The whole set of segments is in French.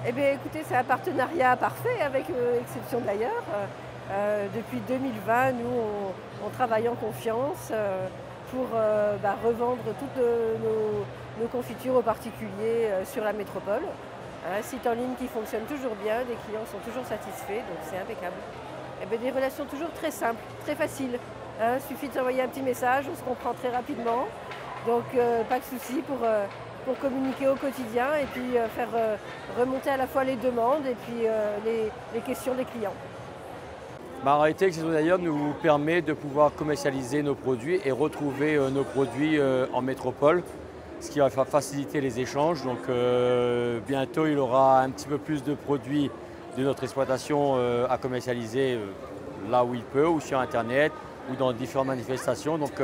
Eh bien, écoutez, c'est un partenariat parfait avec Exception d'ailleurs. Depuis 2020, nous, on travaille en confiance pour revendre toutes nos confitures aux particuliers sur la métropole. Un site en ligne qui fonctionne toujours bien, les clients sont toujours satisfaits, donc c'est impeccable. Eh bien, des relations toujours très simples, très faciles. Il suffit d'envoyer un petit message, on se comprend très rapidement. Donc pas de souci pour communiquer au quotidien et puis faire remonter à la fois les demandes et puis les questions des clients. En réalité, Exception d'ailleurs nous permet de pouvoir commercialiser nos produits et retrouver nos produits en métropole, ce qui va faciliter les échanges. Donc bientôt, il aura un petit peu plus de produits de notre exploitation à commercialiser là où il peut, ou sur Internet, ou dans différentes manifestations. Donc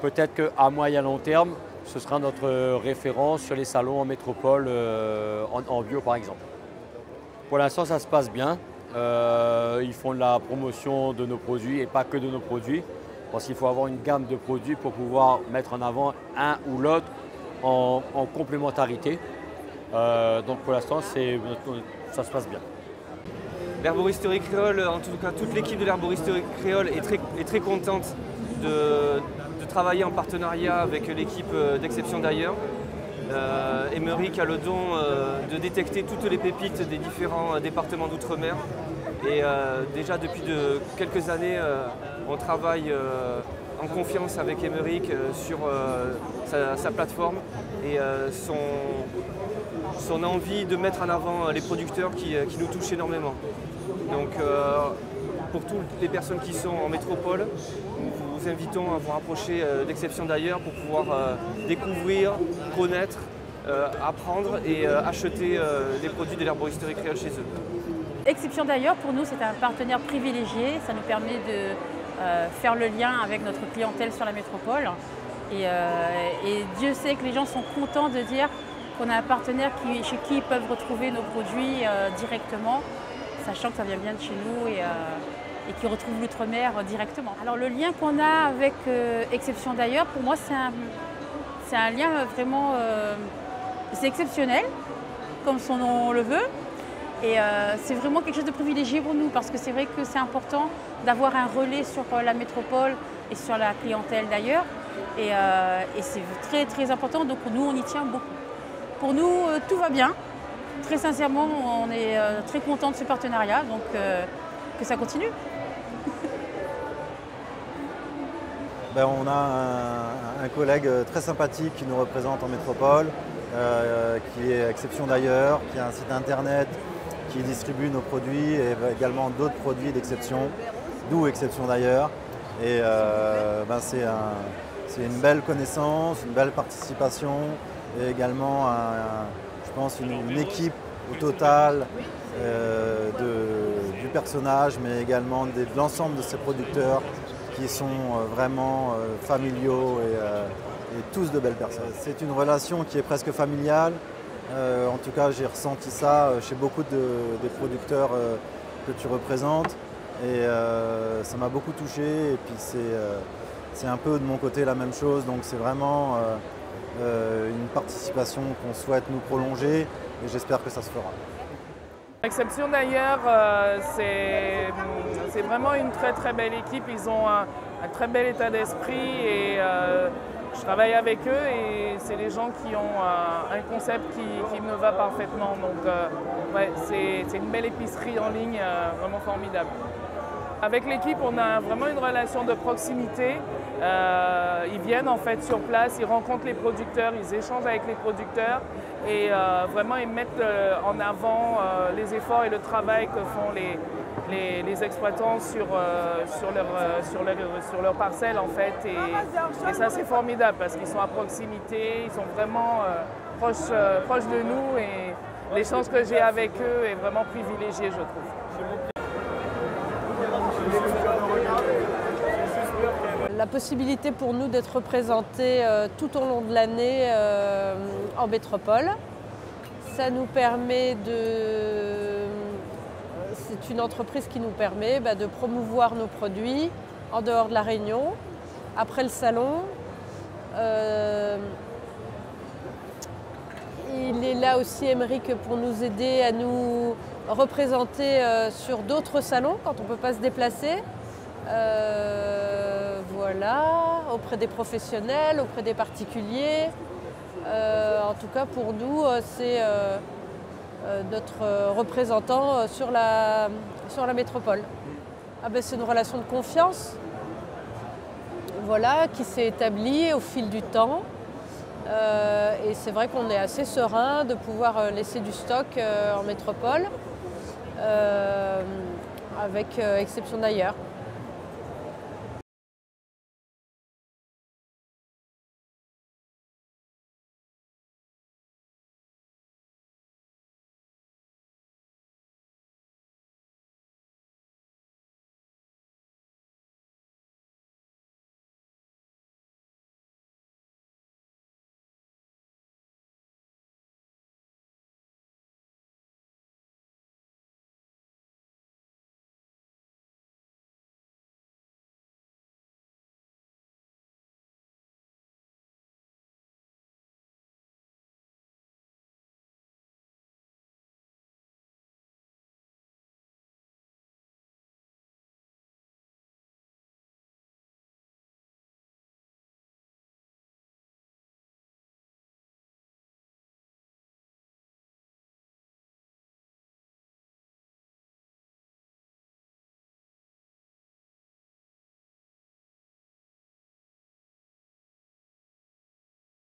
peut-être qu'à moyen long terme, ce sera notre référence sur les salons en métropole, en bio par exemple. Pour l'instant, ça se passe bien. Ils font de la promotion de nos produits et pas que de nos produits, parce qu'il faut avoir une gamme de produits pour pouvoir mettre en avant un ou l'autre en complémentarité. Donc pour l'instant, ça se passe bien. L'Herboristerie Créole, en tout cas toute l'équipe de l'Herboristerie Créole est très contente de travailler en partenariat avec l'équipe d'Exception d'ailleurs. Émeric a le don de détecter toutes les pépites des différents départements d'outre-mer. Et déjà depuis quelques années, on travaille en confiance avec Émeric sur sa plateforme et son envie de mettre en avant les producteurs qui nous touchent énormément. Donc pour toutes les personnes qui sont en métropole, nous vous invitons à vous rapprocher d'Exception d'ailleurs pour pouvoir découvrir, connaître, apprendre et acheter les produits de l'Herboristerie Créole chez eux. Exception d'ailleurs, pour nous, c'est un partenaire privilégié. Ça nous permet de faire le lien avec notre clientèle sur la métropole. Et Dieu sait que les gens sont contents de dire qu'on a un partenaire chez qui ils peuvent retrouver nos produits directement, sachant que ça vient bien de chez nous et qui retrouvent l'outre-mer directement. Alors le lien qu'on a avec Exception d'ailleurs, pour moi c'est un lien vraiment c'est exceptionnel, comme son nom le veut. Et c'est vraiment quelque chose de privilégié pour nous parce que c'est vrai que c'est important d'avoir un relais sur la métropole et sur la clientèle d'ailleurs. Et c'est très très important, donc nous on y tient beaucoup. Pour nous tout va bien. Très sincèrement, on est très contents de ce partenariat, donc que ça continue. On a un collègue très sympathique qui nous représente en métropole, qui est Exception d'ailleurs, qui a un site internet qui distribue nos produits et également d'autres produits d'Exception, d'où Exception d'ailleurs. Et c'est une belle connaissance, une belle participation et également, je pense, une équipe au total du personnage, mais également de l'ensemble de ces producteurs qui sont vraiment familiaux et tous de belles personnes. C'est une relation qui est presque familiale. En tout cas, j'ai ressenti ça chez beaucoup des producteurs que tu représentes. Et ça m'a beaucoup touché. Et puis c'est un peu de mon côté la même chose. Donc c'est vraiment une participation qu'on souhaite nous prolonger. Et j'espère que ça se fera. Exception d'ailleurs, c'est vraiment une très très belle équipe. Ils ont un très bel état d'esprit et je travaille avec eux et c'est des gens qui ont un concept qui me va parfaitement. Donc ouais, c'est une belle épicerie en ligne, vraiment formidable. Avec l'équipe, on a vraiment une relation de proximité. Ils viennent en fait sur place, ils rencontrent les producteurs, ils échangent avec les producteurs et vraiment ils mettent en avant les efforts et le travail que font les exploitants sur leur parcelle en fait. Et ça c'est formidable parce qu'ils sont à proximité, ils sont vraiment proches de nous et l'échange que j'ai avec eux est vraiment privilégié je trouve. La possibilité pour nous d'être représentés tout au long de l'année en métropole. Ça nous permet c'est une entreprise qui nous permet de promouvoir nos produits en dehors de la Réunion, après le salon. Il est là aussi, Émeric, pour nous aider à nous représenter sur d'autres salons quand on ne peut pas se déplacer. Voilà, auprès des professionnels, auprès des particuliers. En tout cas, pour nous, c'est notre représentant sur la métropole. Ah ben, c'est une relation de confiance, voilà, qui s'est établie au fil du temps. Et c'est vrai qu'on est assez serein de pouvoir laisser du stock en métropole, avec exception d'ailleurs.